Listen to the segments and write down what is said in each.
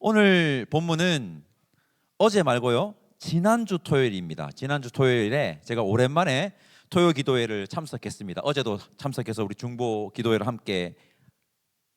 오늘 본문은 어제 말고요, 지난주 토요일입니다. 지난주 토요일에 제가 오랜만에 토요 기도회를 참석했습니다. 어제도 참석해서 우리 중보 기도회를 함께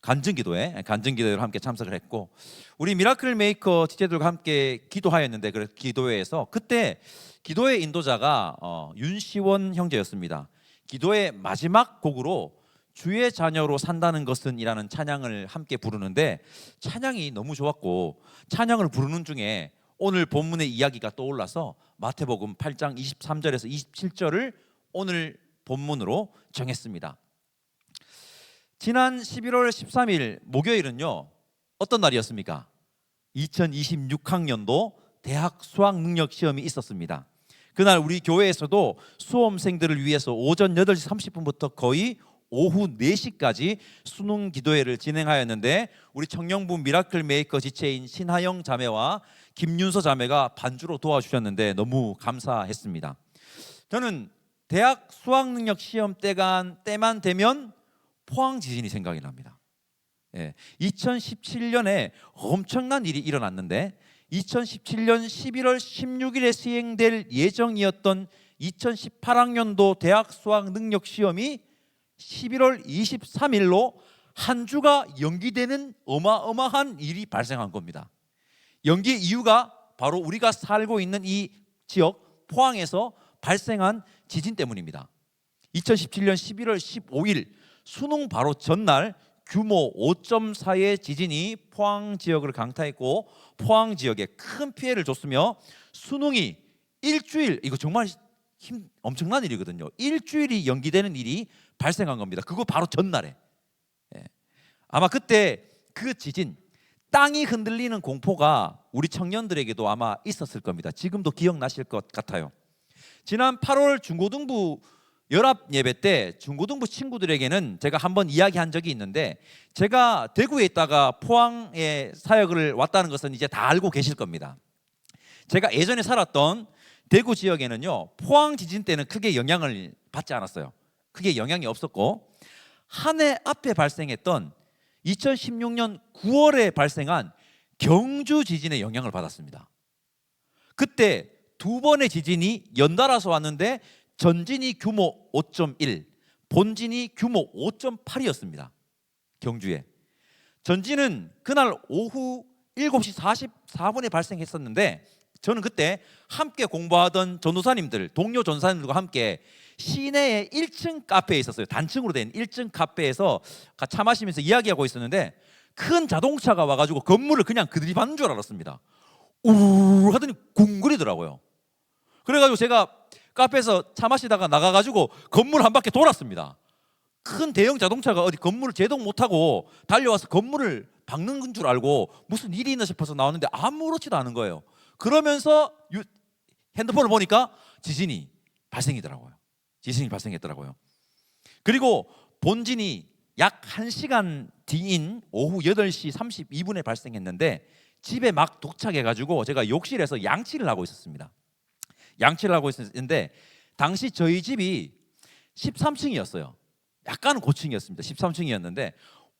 간증 기도회를 함께 참석을 했고, 우리 미라클 메이커 지체들과 함께 기도하였는데, 그 기도회에서 그때 기도회 인도자가 윤시원 형제였습니다. 기도회 마지막 곡으로 주의 자녀로 산다는 것은 이라는 찬양을 함께 부르는데, 찬양이 너무 좋았고 찬양을 부르는 중에 오늘 본문의 이야기가 떠올라서 마태복음 8장 23절에서 27절을 오늘 본문으로 정했습니다. 지난 11월 13일 목요일은요, 어떤 날이었습니까? 2026학년도 대학 수학능력 시험이 있었습니다. 그날 우리 교회에서도 수험생들을 위해서 오전 8시 30분부터 거의 오후 4시까지 수능 기도회를 진행하였는데, 우리 청년부 미라클 메이커 지체인 신하영 자매와 김윤서 자매가 반주로 도와주셨는데 너무 감사했습니다. 저는 대학 수학능력 시험 때만 되면 포항 지진이 생각이 납니다. 2017년에 엄청난 일이 일어났는데, 2017년 11월 16일에 시행될 예정이었던 2018학년도 대학 수학능력 시험이 11월 23일로 한 주가 연기되는 어마어마한 일이 발생한 겁니다. 연기 이유가 바로 우리가 살고 있는 이 지역 포항에서 발생한 지진 때문입니다. 2017년 11월 15일 수능 바로 전날 규모 5.4의 지진이 포항 지역을 강타했고, 포항 지역에 큰 피해를 줬으며, 수능이 일주일, 이거 정말 엄청난 일이거든요. 일주일이 연기되는 일이 발생한 겁니다. 그거 바로 전날에. 아마 그때 그 지진, 땅이 흔들리는 공포가 우리 청년들에게도 아마 있었을 겁니다. 지금도 기억나실 것 같아요. 지난 8월 중고등부 연합 예배 때 중고등부 친구들에게는 제가 한번 이야기한 적이 있는데, 제가 대구에 있다가 포항에 사역을 왔다는 것은 이제 다 알고 계실 겁니다. 제가 예전에 살았던 대구 지역에는요, 포항 지진 때는 크게 영향을 받지 않았어요. 크게 영향이 없었고, 한 해 앞에 발생했던 2016년 9월에 발생한 경주 지진의 영향을 받았습니다. 그때 두 번의 지진이 연달아서 왔는데, 전진이 규모 5.1, 본진이 규모 5.8이었습니다. 경주에. 전진은 그날 오후 7시 44분에 발생했었는데, 저는 그때 함께 공부하던 전도사님들, 동료 전도사님들과 함께 시내의 1층 카페에 있었어요. 단층으로 된 1층 카페에서 차 마시면서 이야기하고 있었는데, 큰 자동차가 와가지고 건물을 그냥 들이받는 줄 알았습니다. 우르르 하더니 궁그리더라고요. 그래가지고 제가 카페에서 차 마시다가 나가가지고 건물 한 바퀴 돌았습니다. 큰 대형 자동차가 어디 건물을 제동 못하고 달려와서 건물을 박는 줄 알고 무슨 일이 있나 싶어서 나왔는데 아무렇지도 않은 거예요. 그러면서 핸드폰을 보니까 지진이 발생했더라고요. 그리고 본진이 약 1시간 뒤인 오후 8시 32분에 발생했는데, 집에 막 도착해가지고 제가 욕실에서 양치를 하고 있었습니다. 양치를 하고 있었는데, 당시 저희 집이 13층이었어요. 약간은 고층이었습니다. 13층이었는데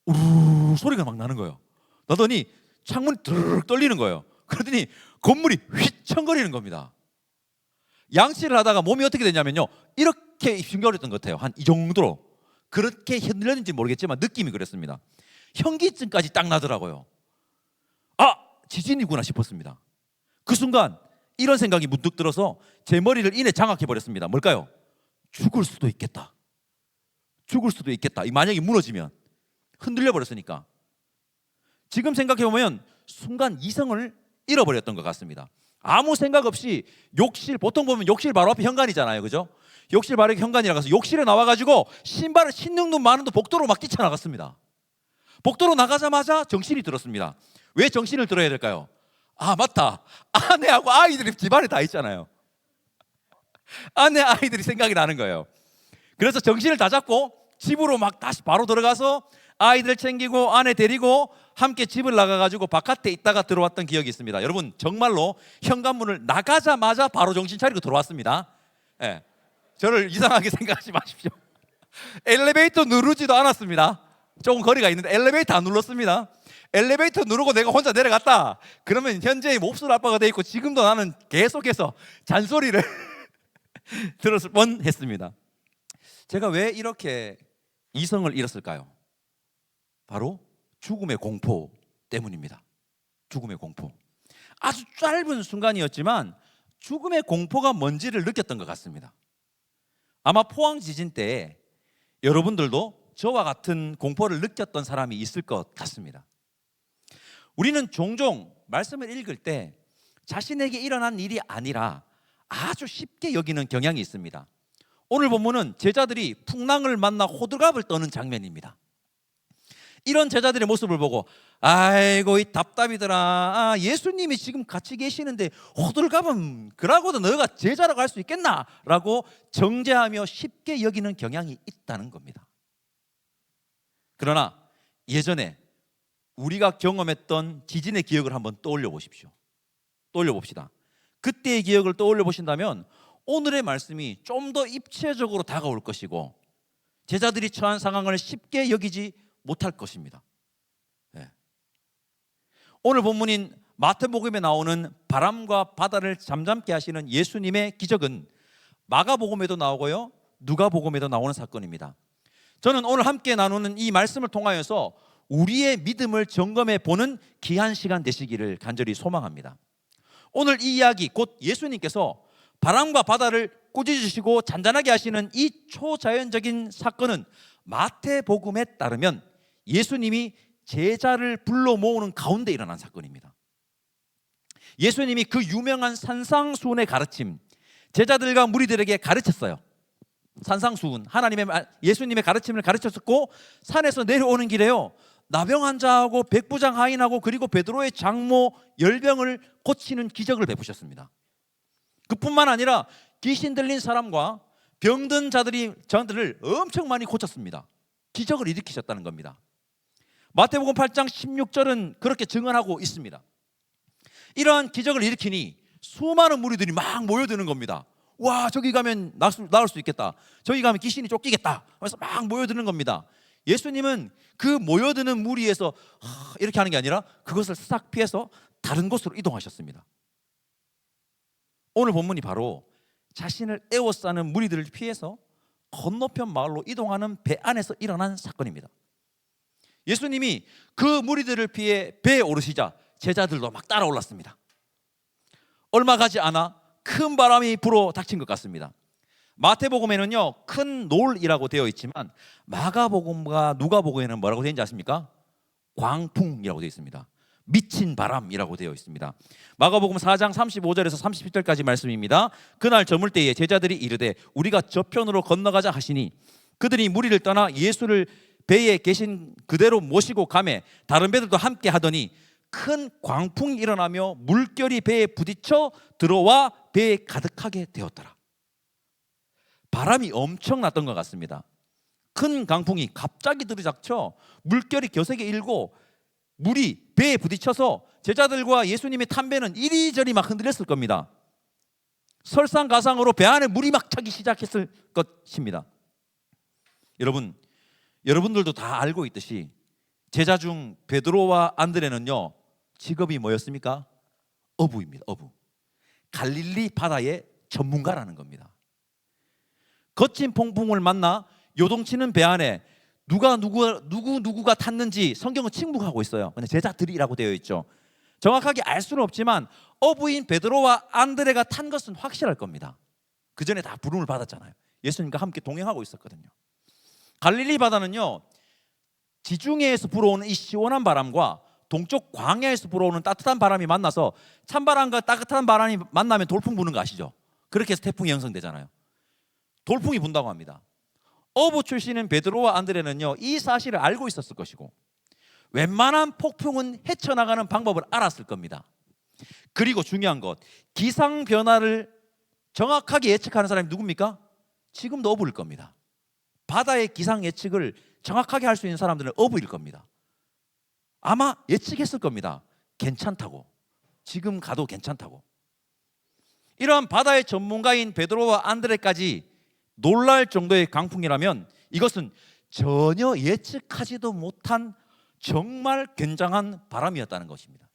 우르르 소리가 막 나는 거예요. 나더니 창문이 드르륵 떨리는 거예요. 그러더니 건물이 휘청거리는 겁니다. 양치를 하다가 몸이 어떻게 되냐면요, 이렇게 휘청거렸던 것 같아요. 한 이 정도로. 그렇게 흔들렸는지 모르겠지만 느낌이 그랬습니다. 현기증까지 딱 나더라고요. 아, 지진이구나 싶었습니다. 그 순간 이런 생각이 문득 들어서 제 머리를 이내 장악해 버렸습니다. 뭘까요? 죽을 수도 있겠다. 이 만약에 무너지면, 흔들려 버렸으니까. 지금 생각해 보면 순간 이성을 잃어버렸던 것 같습니다. 아무 생각 없이 욕실, 보통 보면 욕실 바로 앞에 현관이잖아요, 그죠? 욕실 바로 현관이라 가서 욕실에 나와가지고 신발을 신는 둥 마는 둥 복도로 막 뛰쳐나갔습니다. 복도로 나가자마자 정신이 들었습니다. 왜 정신을 들어야 될까요? 아, 맞다, 아내하고 아이들이 집안에 다 있잖아요. 아내 아이들이 생각이 나는 거예요. 그래서 정신을 다 잡고 집으로 막 다시 바로 들어가서 아이들 챙기고 아내 데리고 함께 집을 나가가지고 바깥에 있다가 들어왔던 기억이 있습니다. 여러분, 정말로 현관문을 나가자마자 바로 정신 차리고 들어왔습니다. 저를 이상하게 생각하지 마십시오. 엘리베이터 누르지도 않았습니다. 조금 거리가 있는데 엘리베이터 안 눌렀습니다. 엘리베이터 누르고 내가 혼자 내려갔다. 그러면 현재의 몹쓸 아빠가 돼 있고 지금도 나는 계속해서 잔소리를 들었을 뻔했습니다. 제가 왜 이렇게 이성을 잃었을까요? 바로 죽음의 공포 때문입니다. 죽음의 공포. 아주 짧은 순간이었지만 죽음의 공포가 뭔지를 느꼈던 것 같습니다. 아마 포항 지진 때 여러분들도 저와 같은 공포를 느꼈던 사람이 있을 것 같습니다. 우리는 종종 말씀을 읽을 때 자신에게 일어난 일이 아니라 아주 쉽게 여기는 경향이 있습니다. 오늘 본문은 제자들이 풍랑을 만나 호들갑을 떠는 장면입니다. 이런 제자들의 모습을 보고 아이고 이 답답이더라. 예수님이 지금 같이 계시는데 호들갑은 그러고도 너가 제자라고 할 수 있겠나? 라고 정죄하며 쉽게 여기는 경향이 있다는 겁니다. 그러나 예전에 우리가 경험했던 지진의 기억을 한번 떠올려 보십시오. 떠올려 봅시다. 그때의 기억을 떠올려 보신다면 오늘의 말씀이 좀 더 입체적으로 다가올 것이고 제자들이 처한 상황을 쉽게 여기지 못할 것입니다. 네. 오늘 본문인 마태복음에 나오는 바람과 바다를 잠잠케 하시는 예수님의 기적은 마가복음에도 나오고요, 누가복음에도 나오는 사건입니다. 저는 오늘 함께 나누는 이 말씀을 통하여서 우리의 믿음을 점검해 보는 귀한 시간 되시기를 간절히 소망합니다. 오늘 이 이야기, 곧 예수님께서 바람과 바다를 꾸짖으시고 잔잔하게 하시는 이 초자연적인 사건은 마태복음에 따르면 예수님이 제자를 불러 모으는 가운데 일어난 사건입니다. 예수님이 그 유명한 산상수훈의 가르침, 제자들과 무리들에게 가르쳤어요. 산상수훈, 예수님의 가르침을 가르쳤었고, 산에서 내려오는 길에요, 나병 환자하고 백부장 하인하고 그리고 베드로의 장모 열병을 고치는 기적을 베푸셨습니다. 그뿐만 아니라 귀신 들린 사람과 병든 자들을 엄청 많이 고쳤습니다. 기적을 일으키셨다는 겁니다. 마태복음 8장 16절은 그렇게 증언하고 있습니다. 이러한 기적을 일으키니 수많은 무리들이 막 모여드는 겁니다. 와, 저기 가면 나을 수 있겠다. 저기 가면 귀신이 쫓기겠다. 그래서 막 모여드는 겁니다. 예수님은 그 모여드는 무리에서 이렇게 하는 게 아니라 그것을 싹 피해서 다른 곳으로 이동하셨습니다. 오늘 본문이 바로 자신을 에워싸는 무리들을 피해서 건너편 마을로 이동하는 배 안에서 일어난 사건입니다. 예수님이 그 무리들을 피해 배에 오르시자 제자들도 막 따라 올랐습니다. 얼마 가지 않아 큰 바람이 불어 닥친 것 같습니다. 마태복음에는요, 큰 놀이라고 되어 있지만 마가복음과 누가복음에는 뭐라고 되어 있는지 아십니까? 광풍이라고 되어 있습니다. 미친 바람이라고 되어 있습니다. 마가복음 4장 35절에서 37절까지 말씀입니다. 그날 저물 때에 제자들이 이르되 우리가 저편으로 건너가자 하시니 그들이 무리를 떠나 예수를 배에 계신 그대로 모시고 가매 다른 배들도 함께 하더니 큰 광풍이 일어나며 물결이 배에 부딪혀 들어와 배에 가득하게 되었더라. 바람이 엄청났던 것 같습니다. 큰 강풍이 갑자기 들이닥쳐 물결이 거세게 일고 물이 배에 부딪혀서 제자들과 예수님이 탄 배는 이리저리 막 흔들렸을 겁니다. 설상가상으로 배 안에 물이 막 차기 시작했을 것입니다. 여러분들도 다 알고 있듯이 제자 중 베드로와 안드레는요, 직업이 뭐였습니까? 어부입니다. 어부. 갈릴리 바다의 전문가라는 겁니다. 거친 폭풍을 만나 요동치는 배 안에 누구가 탔는지 성경은 침묵하고 있어요. 근데 제자들이라고 되어 있죠. 정확하게 알 수는 없지만 어부인 베드로와 안드레가 탄 것은 확실할 겁니다. 그 전에 다 부름을 받았잖아요. 예수님과 함께 동행하고 있었거든요. 갈릴리 바다는요, 지중해에서 불어오는 이 시원한 바람과 동쪽 광야에서 불어오는 따뜻한 바람이 만나서 찬바람과 따뜻한 바람이 만나면 돌풍 부는 거 아시죠? 그렇게 해서 태풍이 형성되잖아요. 돌풍이 분다고 합니다. 어부 출신인 베드로와 안드레는요, 이 사실을 알고 있었을 것이고 웬만한 폭풍은 헤쳐나가는 방법을 알았을 겁니다. 그리고 중요한 것, 기상 변화를 정확하게 예측하는 사람이 누굽니까? 지금도 어부일 겁니다. 바다의 기상 예측을 정확하게 할 수 있는 사람들은 어부일 겁니다. 아마 예측했을 겁니다. 괜찮다고, 지금 가도 괜찮다고. 이러한 바다의 전문가인 베드로와 안드레까지 놀랄 정도의 강풍이라면 이것은 전혀 예측하지도 못한 정말 굉장한 바람이었다는 것입니다.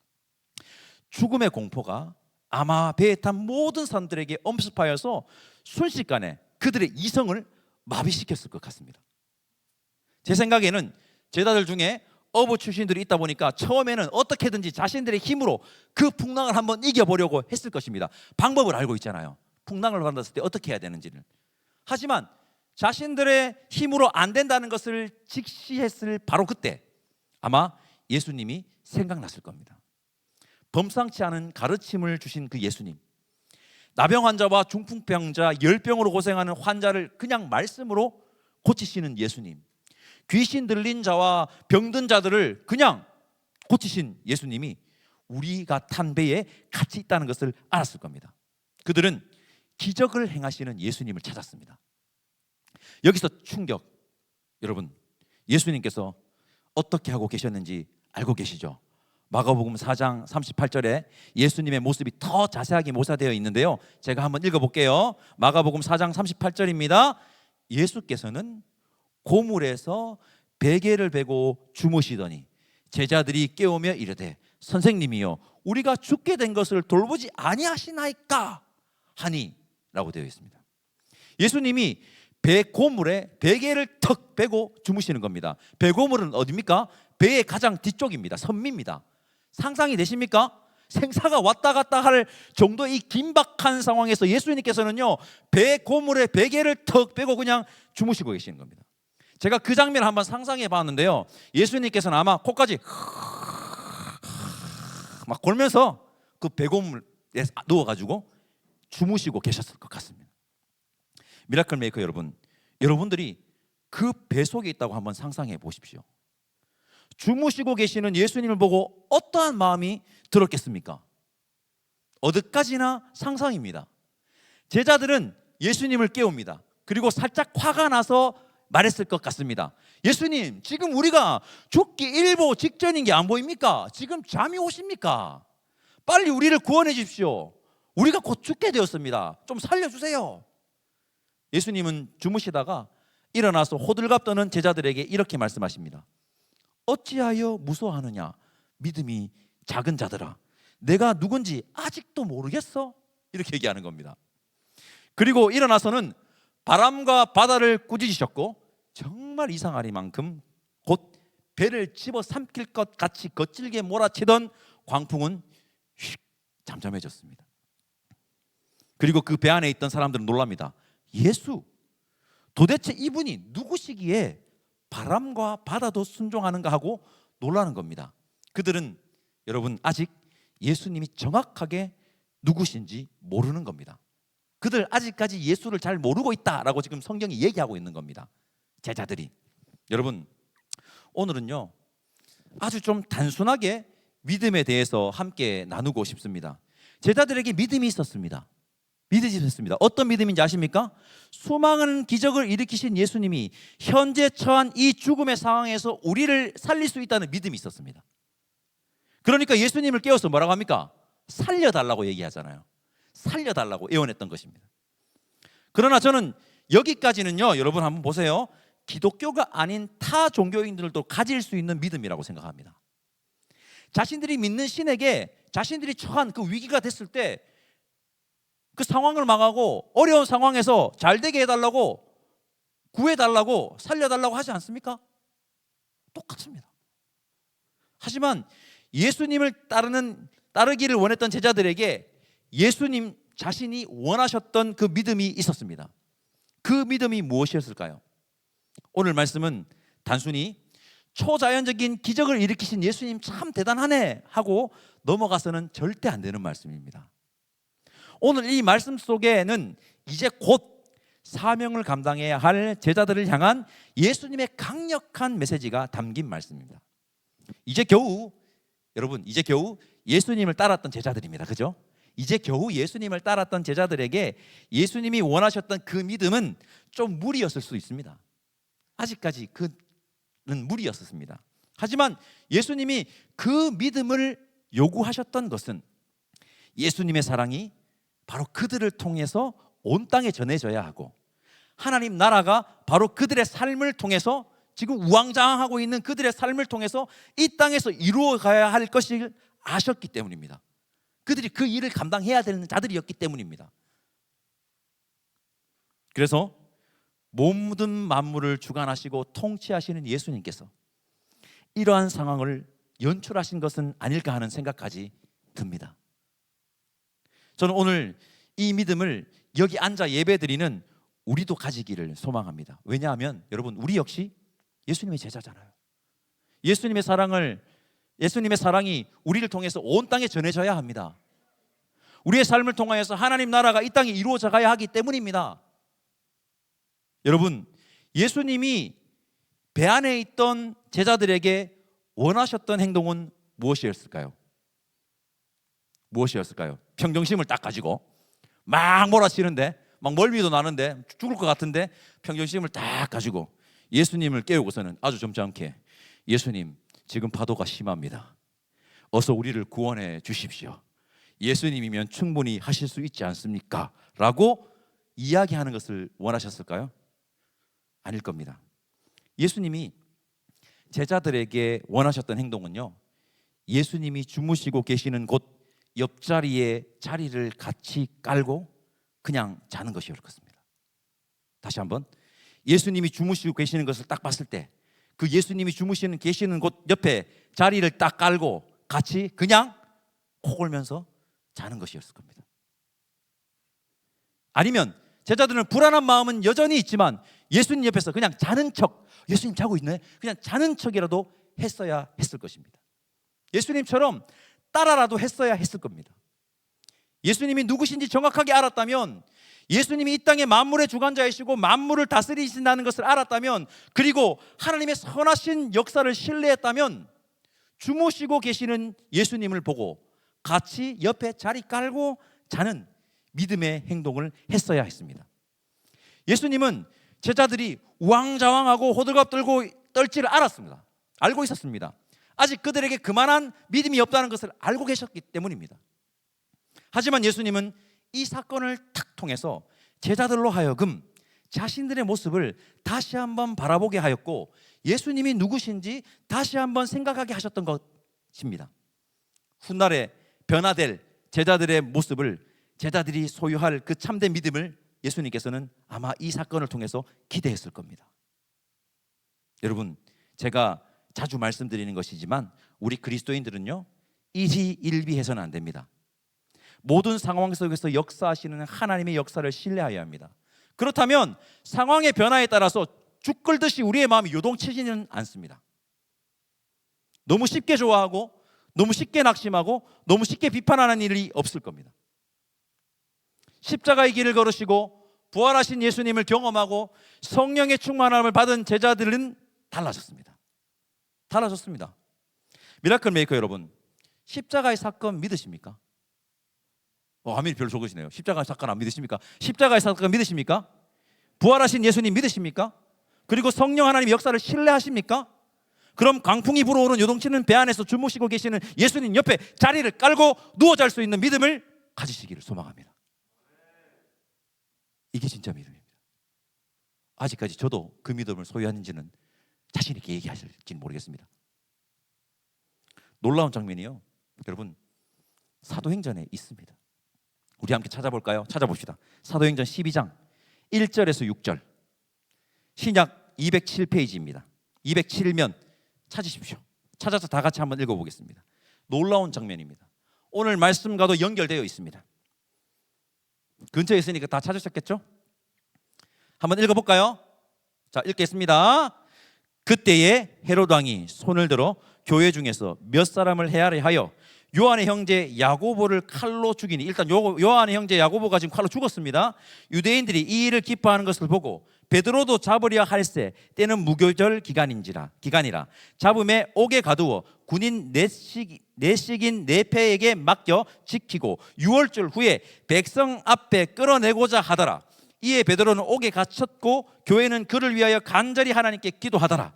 죽음의 공포가 아마 배에 탄 모든 사람들에게 엄습하여서 순식간에 그들의 이성을 마비시켰을 것 같습니다. 제 생각에는 제자들 중에 어부 출신들이 있다 보니까 처음에는 어떻게든지 자신들의 힘으로 그 풍랑을 한번 이겨보려고 했을 것입니다. 방법을 알고 있잖아요. 풍랑을 받았을 때 어떻게 해야 되는지를. 하지만 자신들의 힘으로 안 된다는 것을 직시했을 바로 그때 아마 예수님이 생각났을 겁니다. 범상치 않은 가르침을 주신 그 예수님, 나병 환자와 중풍병자, 열병으로 고생하는 환자를 그냥 말씀으로 고치시는 예수님, 귀신 들린 자와 병든 자들을 그냥 고치신 예수님이 우리가 탄 배에 같이 있다는 것을 알았을 겁니다. 그들은 기적을 행하시는 예수님을 찾았습니다. 여기서 충격. 여러분, 예수님께서 어떻게 하고 계셨는지 알고 계시죠? 마가복음 4장 38절에 예수님의 모습이 더 자세하게 묘사되어 있는데요, 제가 한번 읽어볼게요. 마가복음 4장 38절입니다. 예수께서는 고물에서 베개를 베고 주무시더니 제자들이 깨우며 이르되 선생님이여 우리가 죽게 된 것을 돌보지 아니하시나이까 하니 라고 되어 있습니다. 예수님이 고물에 베개를 턱 베고 주무시는 겁니다. 배고물은 어디입니까? 배의 가장 뒤쪽입니다. 선미입니다. 상상이 되십니까? 생사가 왔다 갔다 할 정도의 이 긴박한 상황에서 예수님께서는요, 고물에 베개를 턱 베고 그냥 주무시고 계시는 겁니다. 제가 그 장면을 한번 상상해 봤는데요, 예수님께서는 아마 코까지 막 골면서 그 배고물에 누워가지고 주무시고 계셨을 것 같습니다. 미라클 메이커 여러분, 여러분들이 그 배 속에 있다고 한번 상상해 보십시오. 주무시고 계시는 예수님을 보고 어떠한 마음이 들었겠습니까? 어디까지나 상상입니다. 제자들은 예수님을 깨웁니다. 그리고 살짝 화가 나서 말했을 것 같습니다. 예수님, 지금 우리가 죽기 일보 직전인 게 안 보입니까? 지금 잠이 오십니까? 빨리 우리를 구원해 주십시오. 우리가 곧 죽게 되었습니다. 좀 살려주세요. 예수님은 주무시다가 일어나서 호들갑 떠는 제자들에게 이렇게 말씀하십니다. 어찌하여 무서워하느냐? 믿음이 작은 자들아, 내가 누군지 아직도 모르겠어? 이렇게 얘기하는 겁니다. 그리고 일어나서는 바람과 바다를 꾸짖으셨고 정말 이상하리만큼 곧 배를 집어삼킬 것 같이 거칠게 몰아치던 광풍은 휙 잠잠해졌습니다. 그리고 그 배 안에 있던 사람들은 놀랍니다. 예수, 도대체 이분이 누구시기에 바람과 바다도 순종하는가 하고 놀라는 겁니다. 그들은 여러분 아직 예수님이 정확하게 누구신지 모르는 겁니다. 그들 아직까지 예수를 잘 모르고 있다라고 지금 성경이 얘기하고 있는 겁니다. 제자들이. 여러분, 오늘은요 아주 좀 단순하게 믿음에 대해서 함께 나누고 싶습니다. 제자들에게 믿음이 있었습니다. 믿음이 있었습니다. 어떤 믿음인지 아십니까? 수많은 기적을 일으키신 예수님이 현재 처한 이 죽음의 상황에서 우리를 살릴 수 있다는 믿음이 있었습니다. 그러니까 예수님을 깨워서 뭐라고 합니까? 살려달라고 얘기하잖아요. 살려달라고 애원했던 것입니다. 그러나 저는 여기까지는요, 여러분 한번 보세요. 기독교가 아닌 타 종교인들도 가질 수 있는 믿음이라고 생각합니다. 자신들이 믿는 신에게 자신들이 처한 그 위기가 됐을 때 그 상황을 망하고 어려운 상황에서 잘 되게 해달라고, 구해달라고, 살려달라고 하지 않습니까? 똑같습니다. 하지만 예수님을 따르기를 원했던 제자들에게 예수님 자신이 원하셨던 그 믿음이 있었습니다. 그 믿음이 무엇이었을까요? 오늘 말씀은 단순히 초자연적인 기적을 일으키신 예수님 참 대단하네 하고 넘어가서는 절대 안 되는 말씀입니다. 오늘 이 말씀 속에는 이제 곧 사명을 감당해야 할 제자들을 향한 예수님의 강력한 메시지가 담긴 말씀입니다. 이제 겨우 예수님을 따랐던 제자들입니다. 그죠? 이제 겨우 예수님을 따랐던 제자들에게 예수님이 원하셨던 그 믿음은 좀 무리였을 수 있습니다. 아직까지 그는 무리였습니다. 하지만 예수님이 그 믿음을 요구하셨던 것은 예수님의 사랑이 바로 그들을 통해서 온 땅에 전해져야 하고 하나님 나라가 바로 그들의 삶을 통해서 지금 우왕좌왕하고 있는 그들의 삶을 통해서 이 땅에서 이루어가야 할 것을 아셨기 때문입니다. 그들이 그 일을 감당해야 되는 자들이었기 때문입니다. 그래서 모든 만물을 주관하시고 통치하시는 예수님께서 이러한 상황을 연출하신 것은 아닐까 하는 생각까지 듭니다. 저는 오늘 이 믿음을 여기 앉아 예배드리는 우리도 가지기를 소망합니다. 왜냐하면 여러분, 우리 역시 예수님의 제자잖아요. 예수님의 사랑이 우리를 통해서 온 땅에 전해져야 합니다. 우리의 삶을 통하여서 하나님 나라가 이 땅에 이루어져 가야 하기 때문입니다. 여러분, 예수님이 배 안에 있던 제자들에게 원하셨던 행동은 무엇이었을까요? 평정심을 딱 가지고 막 몰아치는데, 막 멀미도 나는데 죽을 것 같은데 평정심을 딱 가지고 예수님을 깨우고서는 아주 점잖게, 예수님, 지금 파도가 심합니다. 어서 우리를 구원해 주십시오. 예수님이면 충분히 하실 수 있지 않습니까? 라고 이야기하는 것을 원하셨을까요? 아닐 겁니다. 예수님이 제자들에게 원하셨던 행동은요, 예수님이 주무시고 계시는 곳 옆자리에 자리를 같이 깔고 그냥 자는 것이었습니다. 다시 한번, 예수님이 주무시고 계시는 것을 딱 봤을 때 그 예수님이 계시는 곳 옆에 자리를 딱 깔고 같이 그냥 코 골면서 자는 것이었을 겁니다. 아니면 제자들은 불안한 마음은 여전히 있지만 예수님 옆에서 그냥 자는 척, 예수님 자고 있네, 그냥 자는 척이라도 했어야 했을 것입니다. 예수님처럼 따라라도 했어야 했을 겁니다. 예수님이 누구신지 정확하게 알았다면, 예수님이 이 땅의 만물의 주관자이시고 만물을 다스리신다는 것을 알았다면, 그리고 하나님의 선하신 역사를 신뢰했다면, 주무시고 계시는 예수님을 보고 같이 옆에 자리 깔고 자는 믿음의 행동을 했어야 했습니다. 예수님은 제자들이 우왕좌왕하고 호들갑 떨지를 알았습니다. 알고 있었습니다. 아직 그들에게 그만한 믿음이 없다는 것을 알고 계셨기 때문입니다. 하지만 예수님은 이 사건을 탁 통해서 제자들로 하여금 자신들의 모습을 다시 한번 바라보게 하였고, 예수님이 누구신지 다시 한번 생각하게 하셨던 것입니다. 훗날에 변화될 제자들의 모습을, 제자들이 소유할 그 참된 믿음을 예수님께서는 아마 이 사건을 통해서 기대했을 겁니다. 여러분, 제가 자주 말씀드리는 것이지만 우리 그리스도인들은요, 일희일비해서는 안 됩니다. 모든 상황 속에서 역사하시는 하나님의 역사를 신뢰해야 합니다. 그렇다면 상황의 변화에 따라서 죽 끓듯이 우리의 마음이 요동치지는 않습니다. 너무 쉽게 좋아하고 너무 쉽게 낙심하고 너무 쉽게 비판하는 일이 없을 겁니다. 십자가의 길을 걸으시고 부활하신 예수님을 경험하고 성령의 충만함을 받은 제자들은 달라졌습니다. 미라클 메이커 여러분, 십자가의 사건 믿으십니까? 아멘이 별로 적으시네요. 십자가의 사건 안 믿으십니까? 십자가의 사건 믿으십니까? 부활하신 예수님 믿으십니까? 그리고 성령 하나님의 역사를 신뢰하십니까? 그럼 강풍이 불어오는 요동치는 배 안에서 주무시고 계시는 예수님 옆에 자리를 깔고 누워 잘 수 있는 믿음을 가지시기를 소망합니다. 이게 진짜 믿음입니다. 아직까지 저도 그 믿음을 소유하는지는 자신 있게 얘기하실지는 모르겠습니다. 놀라운 장면이요, 여러분, 사도행전에 있습니다. 우리 함께 찾아볼까요? 찾아봅시다. 사도행전 12장 1절에서 6절, 신약 207페이지입니다. 207면 찾으십시오. 찾아서 다 같이 한번 읽어보겠습니다. 놀라운 장면입니다. 오늘 말씀과도 연결되어 있습니다. 근처에 있으니까 다 찾으셨겠죠? 한번 읽어볼까요? 자, 읽겠습니다. 그때에 헤롯 왕이 손을 들어 교회 중에서 몇 사람을 헤아려 하여 요한의 형제 야고보를 칼로 죽이니, 일단 요한의 형제 야고보가 지금 칼로 죽었습니다. 유대인들이 이 일을 기뻐하는 것을 보고 베드로도 잡으려 할세 때는 무교절 기간이라 잡음에 옥에 가두어 군인 내식인 네페에게 맡겨 지키고 6월절 후에 백성 앞에 끌어내고자 하더라. 이에 베드로는 옥에 갇혔고 교회는 그를 위하여 간절히 하나님께 기도하더라.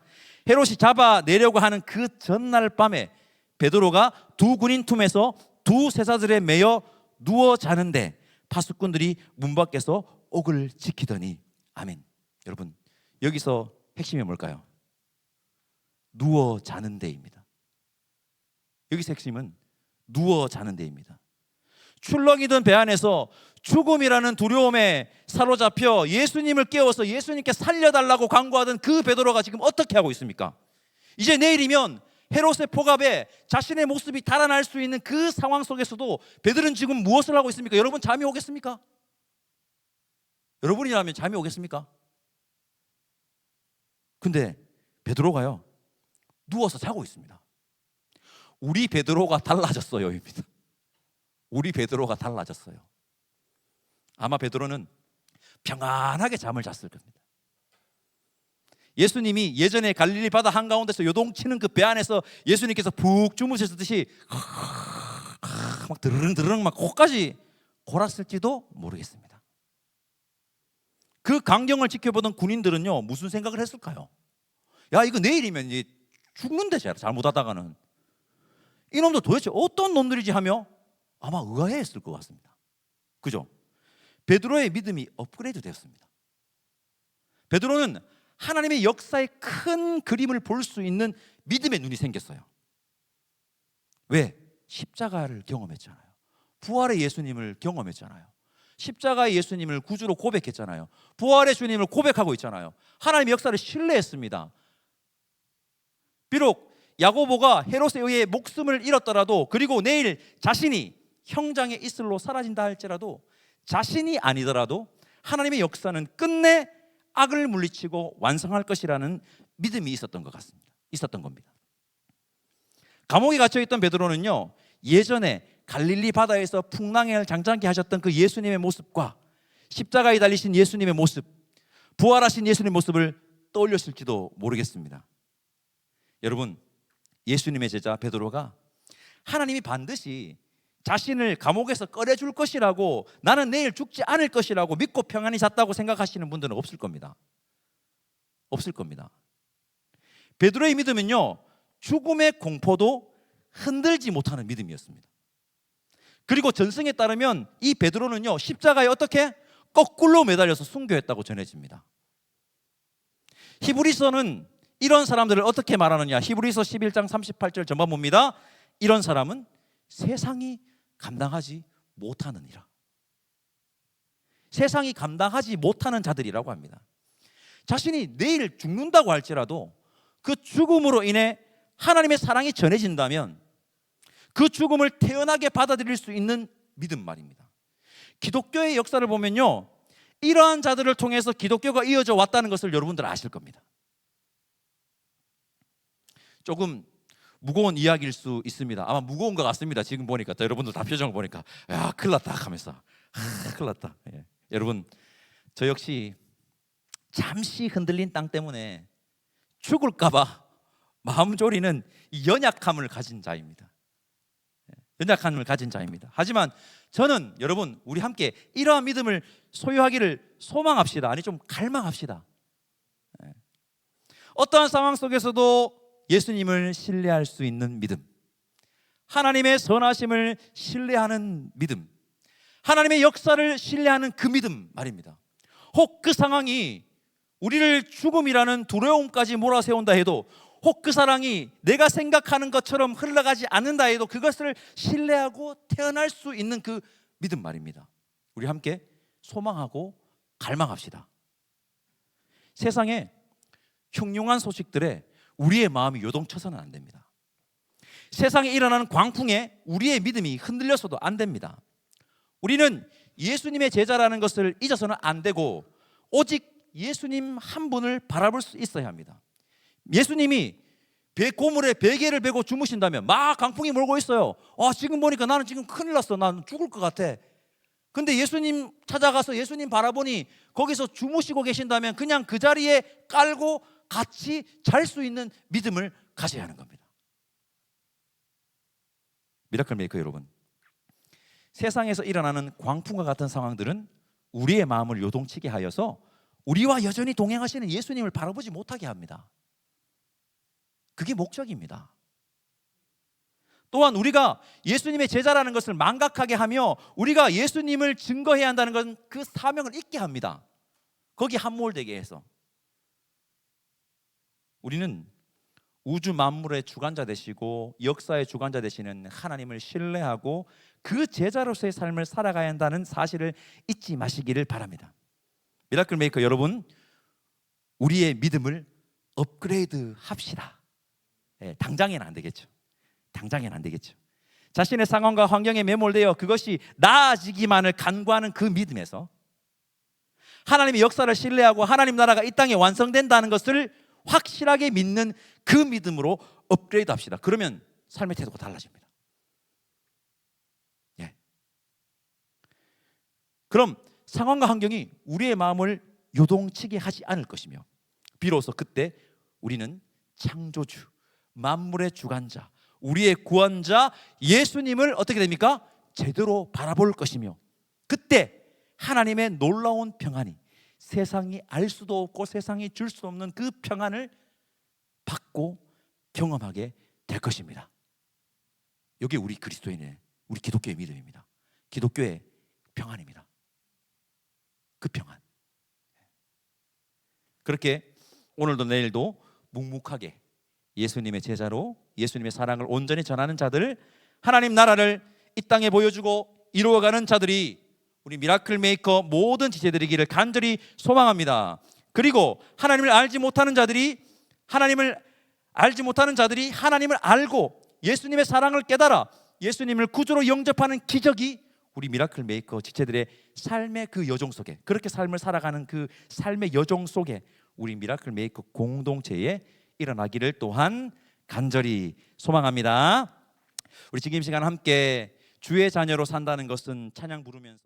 헤롯이 잡아내려고 하는 그 전날 밤에 베드로가 두 군인 틈에서 두 쇠사슬에 매여 누워 자는데 파수꾼들이 문 밖에서 옥을 지키더니. 아멘. 여러분, 여기서 핵심이 뭘까요? 누워 자는 데입니다. 여기서 핵심은 누워 자는 데입니다. 출렁이던 배 안에서 죽음이라는 두려움에 사로잡혀 예수님을 깨워서 예수님께 살려달라고 간구하던 그 베드로가 지금 어떻게 하고 있습니까? 이제 내일이면 헤롯의 포갑에 자신의 모습이 달아날 수 있는 그 상황 속에서도 베드로는 지금 무엇을 하고 있습니까? 여러분, 잠이 오겠습니까? 여러분이라면 잠이 오겠습니까? 근데 베드로가요, 누워서 자고 있습니다. 우리 베드로가 달라졌어요입니다. 우리 베드로가 달라졌어요. 아마 베드로는 평안하게 잠을 잤을 겁니다. 예수님이 예전에 갈릴리 바다 한가운데서 요동치는 그 배 안에서 예수님께서 푹 주무셨듯이 막 드르릉 막 코까지 골았을지도 모르겠습니다. 그 광경을 지켜보던 군인들은요, 무슨 생각을 했을까요? 야, 이거 내일이면 이제 죽는데, 잘못하다가는. 이놈들 도대체 어떤 놈들이지 하며 아마 의아해했을 것 같습니다. 그죠? 베드로의 믿음이 업그레이드 되었습니다. 베드로는 하나님의 역사의 큰 그림을 볼 수 있는 믿음의 눈이 생겼어요. 왜? 십자가를 경험했잖아요. 부활의 예수님을 경험했잖아요. 십자가의 예수님을 구주로 고백했잖아요. 부활의 주님을 고백하고 있잖아요. 하나님의 역사를 신뢰했습니다. 비록 야고보가 헤롯에 의해 목숨을 잃었더라도, 그리고 내일 자신이 형장의 이슬로 사라진다 할지라도, 자신이 아니더라도 하나님의 역사는 끝내 악을 물리치고 완성할 것이라는 믿음이 있었던 것 같습니다. 있었던 겁니다. 감옥에 갇혀있던 베드로는요, 예전에 갈릴리 바다에서 풍랑을 장장케 하셨던 그 예수님의 모습과 십자가에 달리신 예수님의 모습, 부활하신 예수님의 모습을 떠올렸을지도 모르겠습니다. 여러분, 예수님의 제자 베드로가 하나님이 반드시 자신을 감옥에서 꺼내줄 것이라고, 나는 내일 죽지 않을 것이라고 믿고 평안히 잤다고 생각하시는 분들은 없을 겁니다. 없을 겁니다. 베드로의 믿음은요, 죽음의 공포도 흔들지 못하는 믿음이었습니다. 그리고 전승에 따르면 이 베드로는요, 십자가에 어떻게? 거꾸로 매달려서 순교했다고 전해집니다. 히브리서는 이런 사람들을 어떻게 말하느냐? 히브리서 11장 38절 전반 봅니다. 이런 사람은 세상이 감당하지 못하느니라. 세상이 감당하지 못하는 자들이라고 합니다. 자신이 내일 죽는다고 할지라도 그 죽음으로 인해 하나님의 사랑이 전해진다면 그 죽음을 태연하게 받아들일 수 있는 믿음 말입니다. 기독교의 역사를 보면요, 이러한 자들을 통해서 기독교가 이어져 왔다는 것을 여러분들 아실 겁니다. 조금 무거운 이야기일 수 있습니다. 아마 무거운 것 같습니다. 지금 보니까, 여러분들 다 표정을 보니까, 야, 큰일 났다 하면서, 큰일 났다. 예. 여러분, 저 역시 잠시 흔들린 땅 때문에 죽을까봐 마음 졸이는 연약함을 가진 자입니다. 연약함을 가진 자입니다. 하지만 저는, 여러분, 우리 함께 이러한 믿음을 소유하기를 소망합시다. 아니, 좀 갈망합시다. 어떠한 상황 속에서도 예수님을 신뢰할 수 있는 믿음, 하나님의 선하심을 신뢰하는 믿음, 하나님의 역사를 신뢰하는 그 믿음 말입니다. 혹 그 상황이 우리를 죽음이라는 두려움까지 몰아세운다 해도, 혹 그 사랑이 내가 생각하는 것처럼 흘러가지 않는다 해도 그것을 신뢰하고 태어날 수 있는 그 믿음 말입니다. 우리 함께 소망하고 갈망합시다. 세상에 흉흉한 소식들에 우리의 마음이 요동쳐서는 안 됩니다. 세상에 일어나는 광풍에 우리의 믿음이 흔들려서도 안 됩니다. 우리는 예수님의 제자라는 것을 잊어서는 안 되고, 오직 예수님 한 분을 바라볼 수 있어야 합니다. 예수님이 고물에 베개를 베고 주무신다면 막 강풍이 몰고 있어요. 지금 보니까 나는 지금 큰일 났어. 나는 죽을 것 같아. 근데 예수님 찾아가서 예수님 바라보니 거기서 주무시고 계신다면 그냥 그 자리에 깔고 같이 잘 수 있는 믿음을 가져야 하는 겁니다. 미라클 메이커 여러분, 세상에서 일어나는 광풍과 같은 상황들은 우리의 마음을 요동치게 하여서 우리와 여전히 동행하시는 예수님을 바라보지 못하게 합니다. 그게 목적입니다. 또한 우리가 예수님의 제자라는 것을 망각하게 하며 우리가 예수님을 증거해야 한다는 건 그 사명을 잊게 합니다. 거기 함몰되게 해서. 우리는 우주 만물의 주관자 되시고 역사의 주관자 되시는 하나님을 신뢰하고 그 제자로서의 삶을 살아가야 한다는 사실을 잊지 마시기를 바랍니다. 미라클 메이커 여러분, 우리의 믿음을 업그레이드 합시다. 당장에는 안 되겠죠. 당장에는 안 되겠죠. 자신의 상황과 환경에 매몰되어 그것이 나아지기만을 간구하는 그 믿음에서 하나님의 역사를 신뢰하고 하나님 나라가 이 땅에 완성된다는 것을 확실하게 믿는 그 믿음으로 업그레이드 합시다. 그러면 삶의 태도가 달라집니다. 예. 그럼 상황과 환경이 우리의 마음을 요동치게 하지 않을 것이며, 비로소 그때 우리는 창조주, 만물의 주관자, 우리의 구원자 예수님을 어떻게 됩니까? 제대로 바라볼 것이며, 그때 하나님의 놀라운 평안이, 세상이 알 수도 없고 세상이 줄 수 없는 그 평안을 받고 경험하게 될 것입니다. 이게 우리 그리스도인의, 우리 기독교의 믿음입니다. 기독교의 평안입니다. 그 평안. 그렇게 오늘도 내일도 묵묵하게 예수님의 제자로 예수님의 사랑을 온전히 전하는 자들, 하나님 나라를 이 땅에 보여주고 이루어가는 자들이 우리 미라클 메이커 모든 지체들이기를 간절히 소망합니다. 그리고 하나님을 알지 못하는 자들이 하나님을 알고 예수님의 사랑을 깨달아 예수님을 구주로 영접하는 기적이 우리 미라클 메이커 지체들의 삶의 그 여정 속에, 그렇게 삶을 살아가는 그 삶의 여정 속에 우리 미라클 메이커 공동체에 일어나기를 또한 간절히 소망합니다. 우리 지금 이 시간 함께 주의 자녀로 산다는 것은 찬양 부르면서